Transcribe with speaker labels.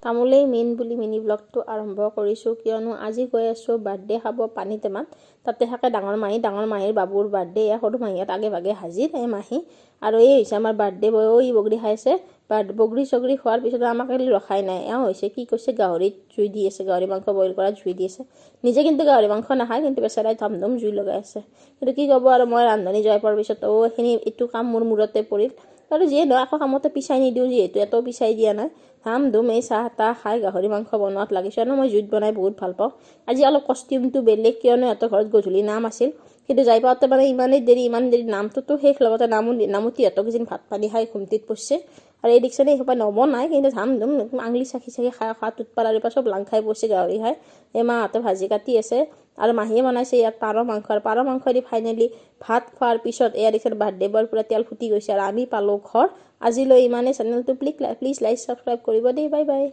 Speaker 1: তামোলেই main বুলি mini ব্লগটো আৰম্ভ কৰিছোঁ, কিয়নো আজি গৈ আছোঁ বাৰ্থডে খাব পানী টেমাত। তাতে থাকে ডাঙৰ মাহীৰ বাবুৰ বাৰ্থডে, সৰু মাহীহঁত আগে ভাগে হাজিৰ। এই মাহী আৰু এই হৈছে আমাৰ বাৰ্থডে বয়। ই বগৰী খাইছে, বগৰী চগৰী খোৱাৰ পিছত আমাক ৰখাই নাই। এওঁ হৈছে কি কৈছে, গাহৰিত জুই দি আছে, গাহৰি মাংস বইল কৰাত জুই দি আছে। নিজে কিন্তু গাহৰি মাংস নাখায়, কিন্তু বেচেৰাই ধমধম জুই লগাই আছে। কিন্তু কি ক'ব আৰু, মই ৰান্ধনি যোৱাৰ পোৱাৰ পিছত এইটো কাম মোৰ মূৰতে পৰিল। আৰু যিয়ে নহয় আকৌ কামতে পিছাই নিদিওঁ, যিহেতু এটাও পিছাই দিয়া নাই। ধাম ধুম এই চাহ তাহ খাই গাহৰি মাংস বনোৱাত লাগিছোঁ। আৰু মই জুইত বনাই বহুত ভাল পাওঁ। আজি অলপ কষ্টিউমটো বেলেগ, কিয়নো সিহঁতৰ ঘৰত গধূলি নাম আছিল। কিন্তু যাই পাওঁতে মানে ইমান দেৰি নামটোতো শেষ, লগতে নামতিহঁতক যেন ভাত পানী খাই ঘুমটিত পৰিছে। আৰু এই দিকচোন এইসোপা নবনাই, কিন্তু ধাম ধুম আঙুলি চাকি খাই খোৱাত উৎপাত। আৰু চব লাং খাই পৰিছে গাহৰি খাই। এই মাহঁতে ভাজি কাটি আছে আৰু মাহীয়ে বনাইছে ইয়াত পাৰ মাংস। আৰু পাৰ মাংস দি ফাইনেলি ভাত খোৱাৰ পিছত এয়া দেখিছে বাৰ্থডে বয়ৰ পুৰা তেল ফুটি গৈছে। আৰু আমি পালোঁ ঘৰ। আজিলৈ ইমানে। চেনেলটো প্লিজ লাইক ছাবস্ক্ৰাইব কৰিব দেই। Bye bye.